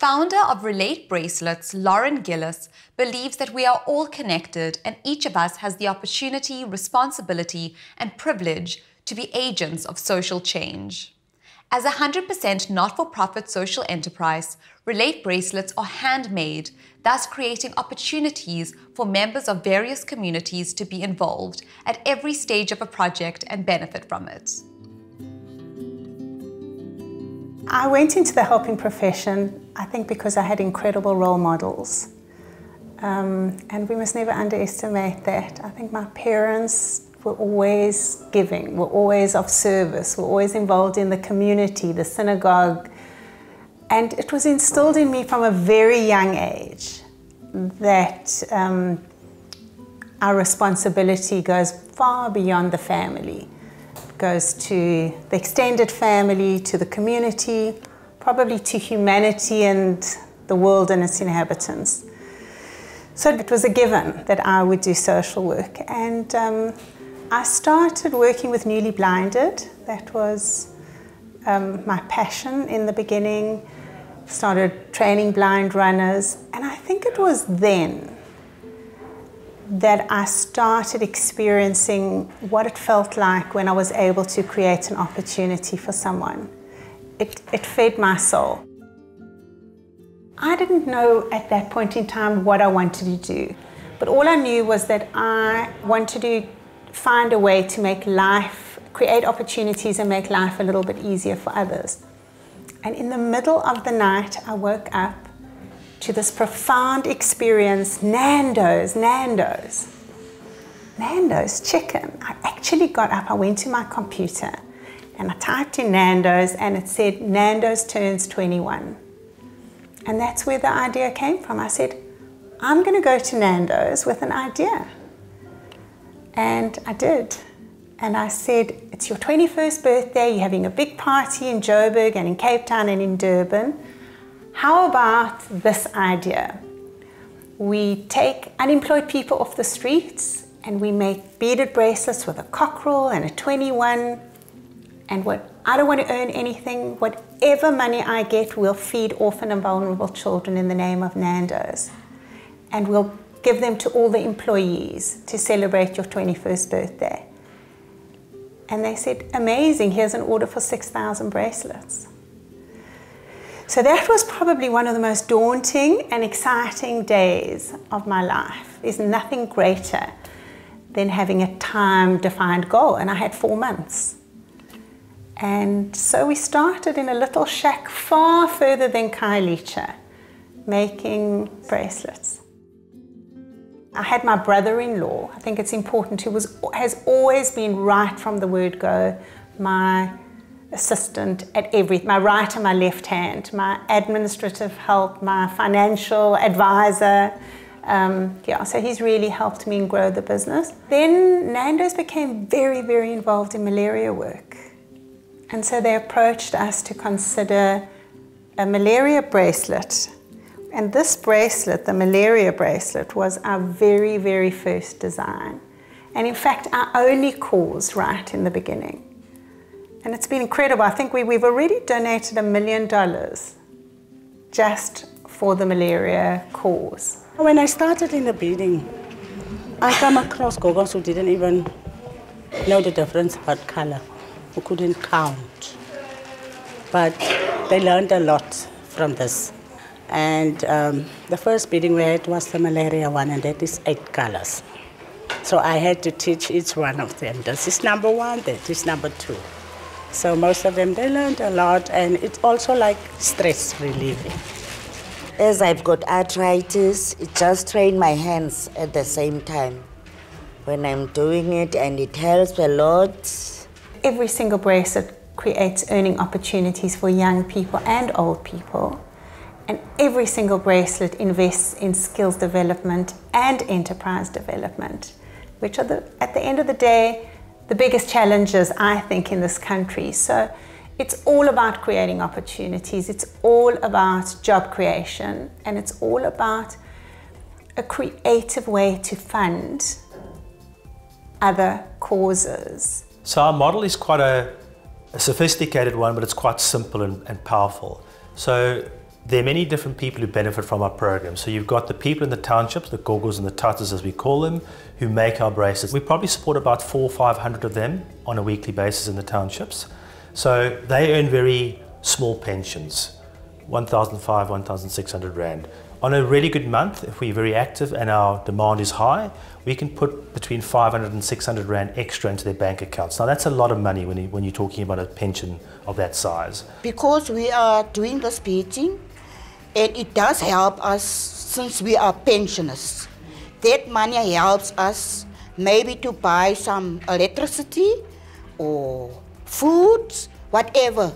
Founder of Relate Bracelets, Lauren Gillis, believes that we are all connected and each of us has the opportunity, responsibility, and privilege to be agents of social change. As a 100% not-for-profit social enterprise, Relate Bracelets are handmade, thus creating opportunities for members of various communities to be involved at every stage of a project and benefit from it. I went into the helping profession, I think, because I had incredible role models. And we must never underestimate that. I think my parents were always giving, were always of service, were always involved in the community, the synagogue. And it was instilled in me from a very young age that our responsibility goes far beyond the family. It goes to the extended family, to the community, probably to humanity and the world and its inhabitants. So it was a given that I would do social work. And I started working with newly blinded. That was my passion in the beginning. Started training blind runners. And I think it was then that I started experiencing what it felt like when I was able to create an opportunity for someone. It fed my soul. I didn't know at that point in time what I wanted to do. But all I knew was that I wanted to find a way to make life, create opportunities and make life a little bit easier for others. And in the middle of the night, I woke up to this profound experience, Nando's chicken. I actually got up, I went to my computer and I typed in Nando's and it said, Nando's turns 21. And that's where the idea came from. I said, I'm going to go to Nando's with an idea. And I did. And I said, it's your 21st birthday, you're having a big party in Joburg and in Cape Town and in Durban. How about this idea? We take unemployed people off the streets and we make beaded bracelets with a cockerel and a 21. And I don't want to earn anything. Whatever money I get, we'll feed orphan and vulnerable children in the name of Nando's. And we'll give them to all the employees to celebrate your 21st birthday. And they said, amazing, here's an order for 6,000 bracelets. So that was probably one of the most daunting and exciting days of my life. There's nothing greater than having a time-defined goal, and I had 4 months. And so we started in a little shack far further than Khayelitsha, making bracelets. I had my brother-in-law, I think it's important, who has always been right from the word go, my assistant at everything, my right and my left hand, my administrative help, my financial advisor. So he's really helped me grow the business. Then Nando's became very, very involved in malaria work. And so they approached us to consider a malaria bracelet. And this bracelet, the malaria bracelet, was our very, very first design. And in fact, our only cause right in the beginning. And it's been incredible. I think we've already donated $1 million just for the malaria cause. When I started in the beading, I came across gogos who didn't even know the difference about color, who couldn't count. But they learned a lot from this. And the first beading we had was the malaria one, and that is 8 colors. So I had to teach each one of them. This is number 1, that is number 2. So most of them, they learned a lot, and it's also like stress relieving. As I've got arthritis, it just trains my hands at the same time when I'm doing it, and it helps a lot. Every single bracelet creates earning opportunities for young people and old people. And every single bracelet invests in skills development and enterprise development, which are, at the end of the day, the biggest challenges, I think, in this country. So it's all about creating opportunities. It's all about job creation. And it's all about a creative way to fund other causes. So our model is quite a sophisticated one, but it's quite simple and powerful. So There are many different people who benefit from our program. So you've got the people in the townships, the gogos and the tatas as we call them, who make our bracelets. We probably support about 400 or 500 of them on a weekly basis in the townships. So they earn very small pensions, 1,500, 1,600 Rand. On a really good month, if we're very active and our demand is high, we can put between 500 and 600 Rand extra into their bank accounts. Now that's a lot of money when you're talking about a pension of that size. Because we are doing this beading, and it does help us since we are pensioners. That money helps us maybe to buy some electricity or food, whatever,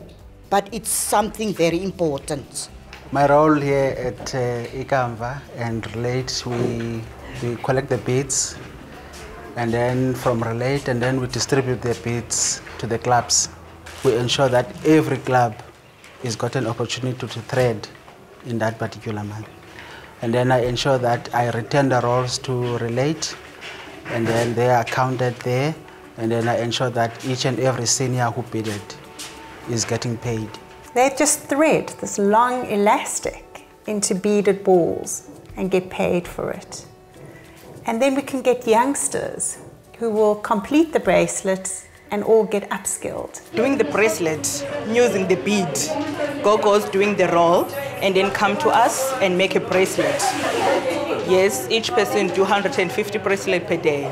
but it's something very important. My role here at Ikamva and Relate, we collect the beads, and then from Relate, and then we distribute the beads to the clubs. We ensure that every club has got an opportunity to thread in that particular month. And then I ensure that I return the rolls to Relate, and then they are counted there, and then I ensure that each and every senior who bidded is getting paid. They just thread this long elastic into beaded balls and get paid for it. And then we can get youngsters who will complete the bracelets and all get upskilled. Doing the bracelet, using the bead, gogos doing the roll, and then come to us and make a bracelet. Yes, each person do 150 bracelets per day.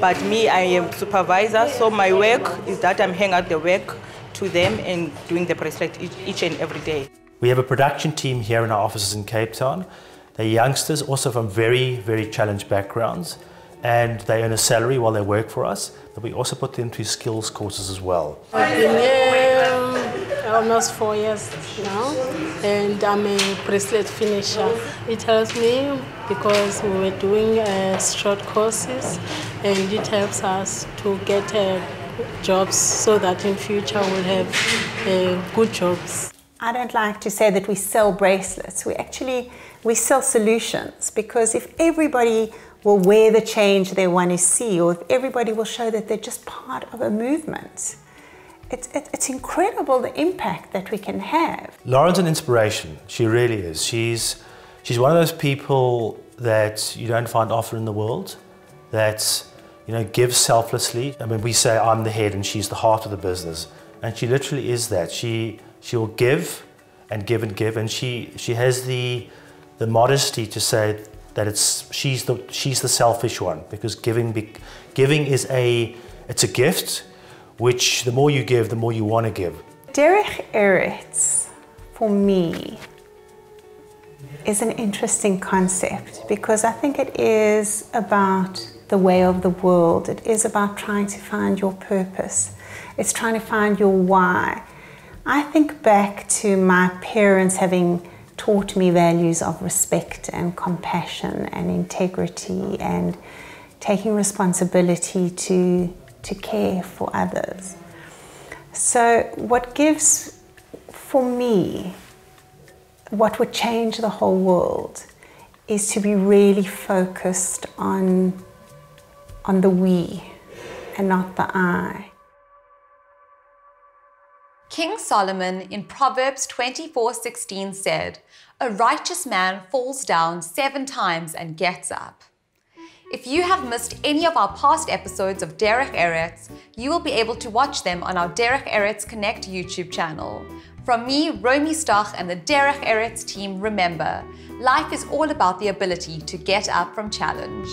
But me, I am supervisor, so my work is that I'm hanging out the work to them and doing the bracelet each and every day. We have a production team here in our offices in Cape Town. They're youngsters, also from very, very challenged backgrounds, and they earn a salary while they work for us, but we also put them through skills courses as well. I've been here almost 4 years now, and I'm a bracelet finisher. It helps me because we were doing short courses, and it helps us to get jobs so that in future we'll have good jobs. I don't like to say that we sell bracelets. We sell solutions, because if everybody will wear the change they want to see, or if everybody will show that they're just part of a movement, it's incredible the impact that we can have. Lauren's an inspiration. She really is. She's one of those people that you don't find often in the world, that gives selflessly. I mean, we say I'm the head and she's the heart of the business, and she literally is that. She'll give and give and give, and she has the modesty to say that she's the selfish one, because giving is a gift, which the more you give, the more you want to give. Derech Eretz, for me, is an interesting concept, because I think it is about the way of the world. It is about trying to find your purpose. It's trying to find your why. I think back to my parents having taught me values of respect and compassion and integrity and taking responsibility to care for others. So what gives, for me, what would change the whole world is to be really focused on the we and not the I. King Solomon in Proverbs 24:16 said, "A righteous man falls down 7 times and gets up." If you have missed any of our past episodes of Derech Eretz, you will be able to watch them on our Derech Eretz Connect YouTube channel. From me, Romy Stoch, and the Derech Eretz team, remember, life is all about the ability to get up from challenge.